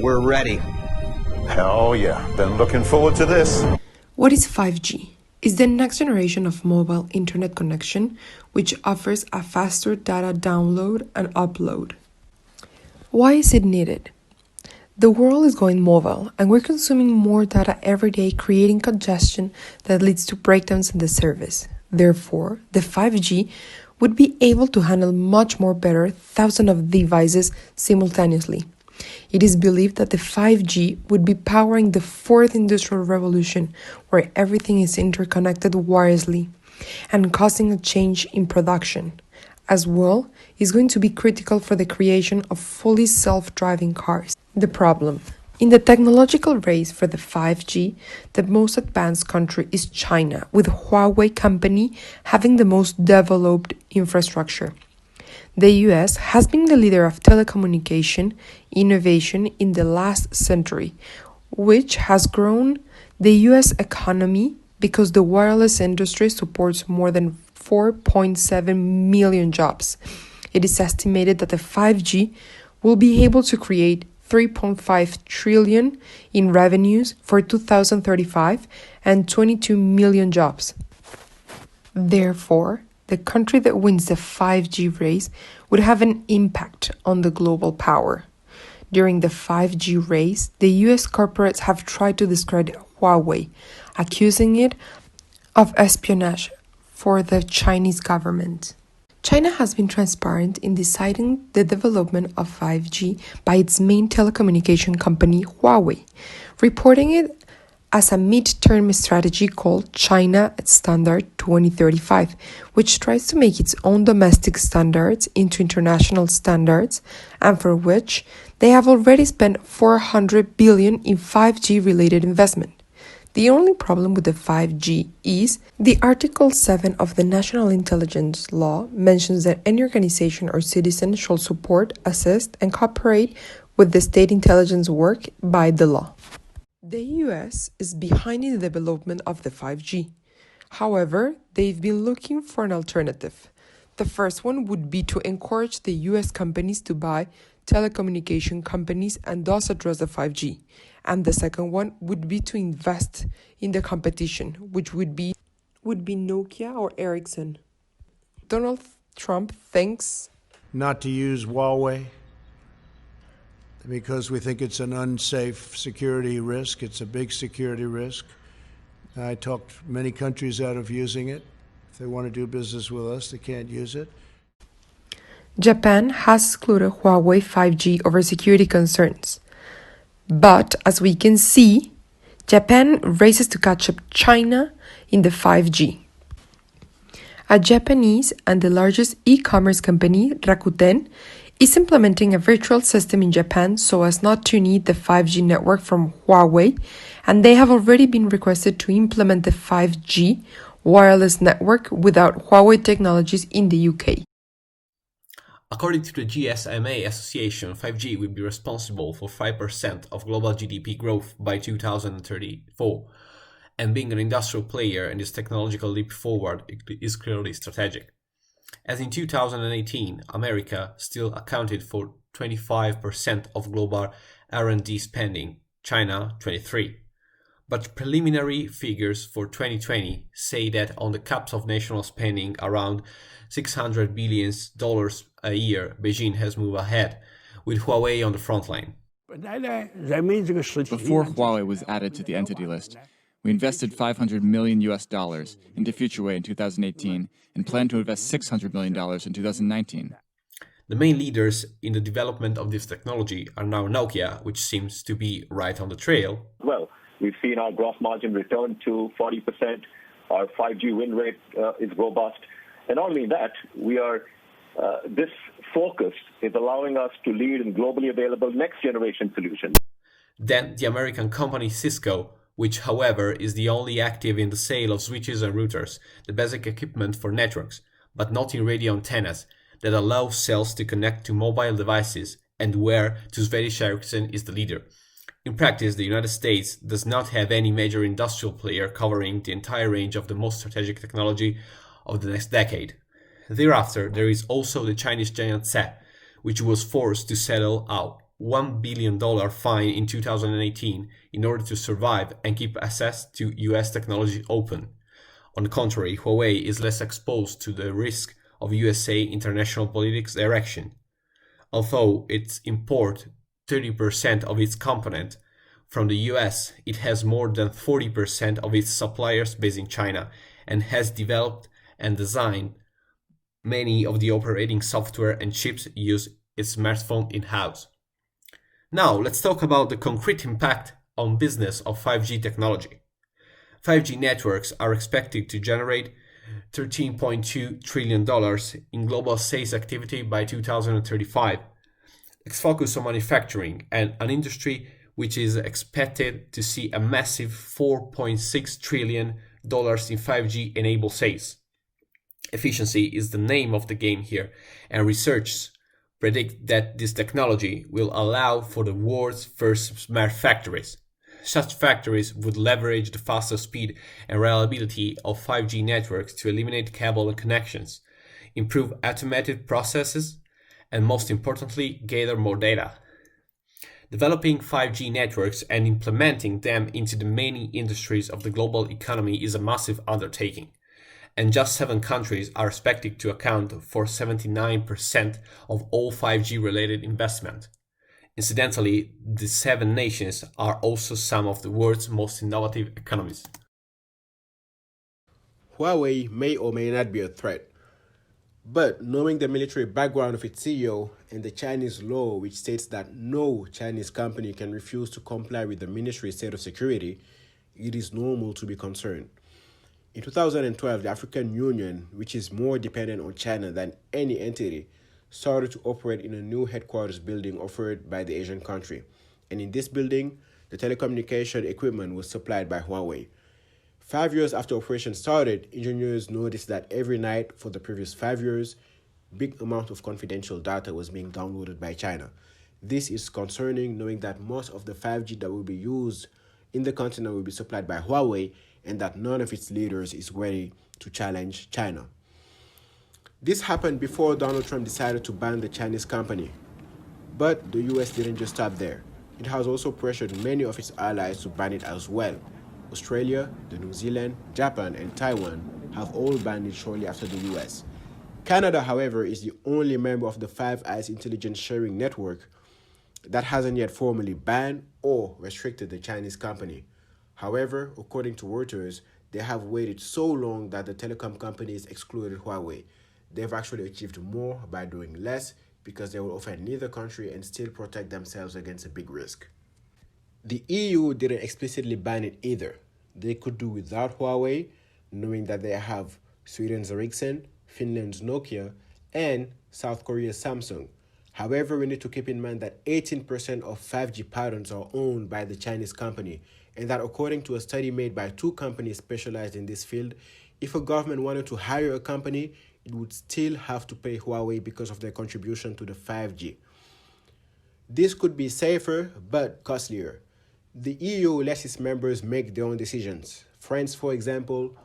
We're ready. Hell yeah, been looking forward to this. What is 5G? It's the next generation of mobile internet connection, which offers a faster data download and upload. Why is it needed? The world is going mobile, and we're consuming more data every day, creating congestion that leads to breakdowns in the service. Therefore, the 5G would be able to handle much more better thousands of devices simultaneously. It is believed that the 5G would be powering the fourth industrial revolution, where everything is interconnected wirelessly and causing a change in production. As well, is going to be critical for the creation of fully self-driving cars. The problem: in the technological race for the 5G, the most advanced country is China, with Huawei company having the most developed infrastructure. The US has been the leader of telecommunication innovation in the last century, which has grown the US economy because the wireless industry supports more than 4.7 million jobs. It is estimated that the 5G will be able to create 3.5 trillion in revenues for 2035 and 22 million jobs. Therefore, the country that wins the 5G race would have an impact on the global power. During the 5G race, the US corporates have tried to discredit Huawei, accusing it of espionage for the Chinese government. China has been transparent in deciding the development of 5G by its main telecommunication company, Huawei, reporting it as a mid-term strategy called China Standard 2035, which tries to make its own domestic standards into international standards, and for which they have already spent 400 billion in 5G related investment. The only problem with the 5G is the Article 7 of the National Intelligence Law mentions that any organization or citizen shall support, assist, and cooperate with the state intelligence work by the law. The US is behind in the development of the 5G. However, they've been looking for an alternative. The first one would be to encourage the US companies to buy telecommunication companies and thus address the 5G. And the second one would be to invest in the competition, which would be Nokia or Ericsson. Donald Trump thinks not to use Huawei because we think it's an unsafe security risk. It's a big security risk. I talked many countries out of using it. If they want to do business with us, they can't use it. Japan has excluded Huawei 5G over security concerns. But as we can see, Japan races to catch up China in the 5G. A Japanese and the largest e-commerce company, Rakuten, is implementing a virtual system in Japan so as not to need the 5G network from Huawei, and they have already been requested to implement the 5G wireless network without Huawei technologies in the UK. According to the GSMA Association, 5G will be responsible for 5% of global GDP growth by 2034, and being an industrial player in this technological leap forward is clearly strategic. As in 2018, America still accounted for 25% of global R&D spending, China 23%. But preliminary figures for 2020 say that on the caps of national spending around $600 billion a year, Beijing has moved ahead, with Huawei on the front line. Before Huawei was added to the entity list, we invested $500 million into FutureWay in 2018 and plan to invest $600 million in 2019. The main leaders in the development of this technology are now Nokia, which seems to be right on the trail. Well, we've seen our gross margin return to 40%. Our 5G win rate is robust. And not only that, this focus is allowing us to lead in globally available next-generation solutions. Then the American company Cisco, which, however, is the only active in the sale of switches and routers, the basic equipment for networks, but not in radio antennas, that allow cells to connect to mobile devices, and where Swedish Ericsson is the leader. In practice, the United States does not have any major industrial player covering the entire range of the most strategic technology of the next decade. Thereafter, there is also the Chinese giant SAT, which was forced to settle out $1 billion fine in 2018 in order to survive and keep access to US technology open. On the contrary, Huawei is less exposed to the risk of USA international politics direction. Although it imports 30% of its component from the US, it has more than 40% of its suppliers based in China and has developed and designed many of the operating software and chips used in smartphones in-house. Now, let's talk about the concrete impact on business of 5G technology. 5G networks are expected to generate $13.2 trillion in global sales activity by 2035. Let's focus on manufacturing and an industry which is expected to see a massive $4.6 trillion in 5G enabled sales. Efficiency is the name of the game here, and researchers predict that this technology will allow for the world's first smart factories. Such factories would leverage the faster speed and reliability of 5G networks to eliminate cable connections, improve automated processes, and most importantly, gather more data. Developing 5G networks and implementing them into the many industries of the global economy is a massive undertaking, and just 7 countries are expected to account for 79% of all 5G related investment. Incidentally, the 7 nations are also some of the world's most innovative economies. Huawei may or may not be a threat, but knowing the military background of its CEO and the Chinese law which states that no Chinese company can refuse to comply with the ministry's state of security, it is normal to be concerned. In 2012, the African Union, which is more dependent on China than any entity, started to operate in a new headquarters building offered by the Asian country. And in this building, the telecommunication equipment was supplied by Huawei. 5 years after operation started, engineers noticed that every night for the previous 5 years, big amount of confidential data was being downloaded by China. This is concerning, knowing that most of the 5G that will be used in the continent will be supplied by Huawei and that none of its leaders is ready to challenge China. This happened before Donald Trump decided to ban the Chinese company. But the US didn't just stop there. It has also pressured many of its allies to ban it as well. Australia, New Zealand, Japan, and Taiwan have all banned it shortly after the US. Canada, however, is the only member of the Five Eyes intelligence sharing network that hasn't yet formally banned or restricted the Chinese company. However, according to Reuters, they have waited so long that the telecom companies excluded Huawei. They've actually achieved more by doing less because they will offend neither country and still protect themselves against a big risk. The EU didn't explicitly ban it either. They could do without Huawei, knowing that they have Sweden's Ericsson, Finland's Nokia, and South Korea's Samsung. However, we need to keep in mind that 18% of 5G patents are owned by the Chinese company, and that according to a study made by 2 companies specialized in this field, if a government wanted to hire a company, it would still have to pay Huawei because of their contribution to the 5G. This could be safer, but costlier. The EU lets its members make their own decisions. France, for example,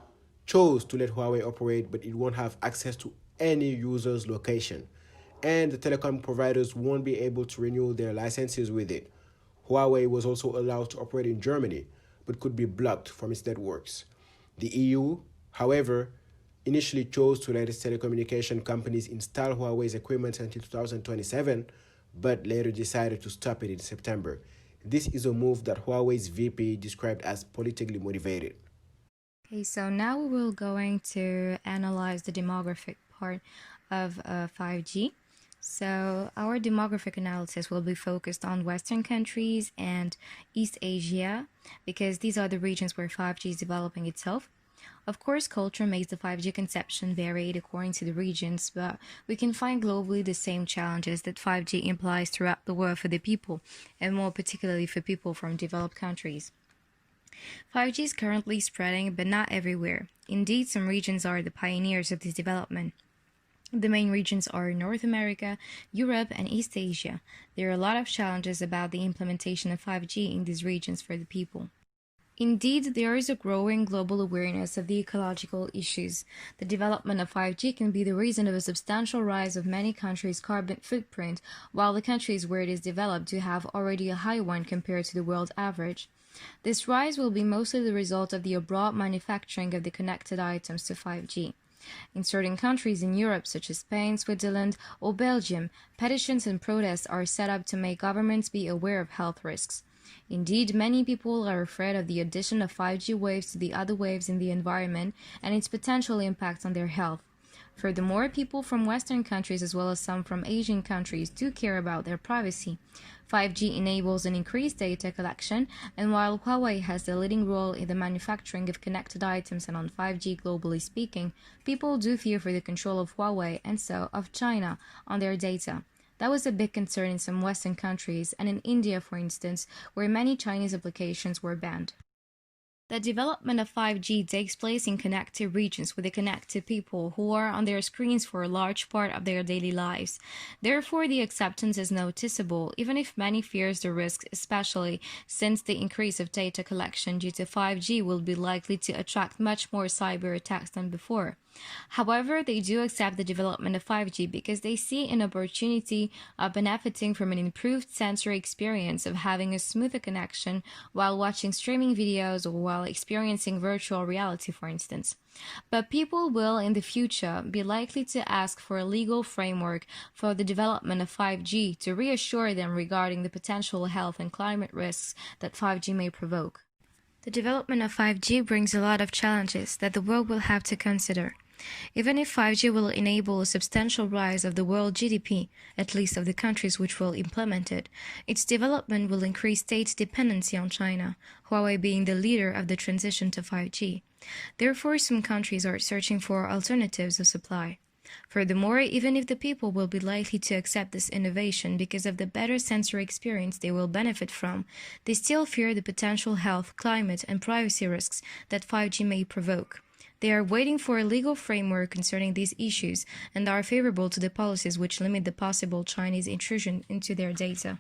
chose to let Huawei operate, but it won't have access to any user's location. And the telecom providers won't be able to renew their licenses with it. Huawei was also allowed to operate in Germany, but could be blocked from its networks. The EU, however, initially chose to let its telecommunication companies install Huawei's equipment until 2027, but later decided to stop it in September. This is a move that Huawei's VP described as politically motivated. Okay, so now we will going to analyze the demographic part of 5G. So our demographic analysis will be focused on Western countries and East Asia because these are the regions where 5G is developing itself. Of course, culture makes the 5G conception varied according to the regions, but we can find globally the same challenges that 5G implies throughout the world for the people, and more particularly for people from developed countries. 5G is currently spreading, but not everywhere. Indeed, some regions are the pioneers of this development. The main regions are North America, Europe, and East Asia. There are a lot of challenges about the implementation of 5G in these regions for the people. Indeed, there is a growing global awareness of the ecological issues. The development of 5G can be the reason of a substantial rise of many countries' carbon footprint, while the countries where it is developed do have already a high one compared to the world average. This rise will be mostly the result of the abroad manufacturing of the connected items to 5G. In certain countries in Europe, such as Spain, Switzerland, or Belgium, petitions and protests are set up to make governments be aware of health risks. Indeed, many people are afraid of the addition of 5G waves to the other waves in the environment and its potential impact on their health. Furthermore, people from Western countries as well as some from Asian countries do care about their privacy. 5G enables an increased data collection, and while Huawei has the leading role in the manufacturing of connected items and on 5G globally speaking, people do fear for the control of Huawei and so of China on their data. That was a big concern in some Western countries and in India, for instance, where many Chinese applications were banned. The development of 5G takes place in connected regions with the connected people who are on their screens for a large part of their daily lives. Therefore, the acceptance is noticeable, even if many fears the risks, especially since the increase of data collection due to 5G will be likely to attract much more cyber attacks than before. However, they do accept the development of 5G because they see an opportunity of benefiting from an improved sensory experience of having a smoother connection while watching streaming videos or while experiencing virtual reality, for instance. But people will, in the future, be likely to ask for a legal framework for the development of 5G to reassure them regarding the potential health and climate risks that 5G may provoke. The development of 5G brings a lot of challenges that the world will have to consider. Even if 5G will enable a substantial rise of the world GDP, at least of the countries which will implement it, its development will increase state dependency on China, Huawei being the leader of the transition to 5G. Therefore, some countries are searching for alternatives of supply. Furthermore, even if the people will be likely to accept this innovation because of the better sensory experience they will benefit from, they still fear the potential health, climate, and privacy risks that 5G may provoke. They are waiting for a legal framework concerning these issues and are favorable to the policies which limit the possible Chinese intrusion into their data.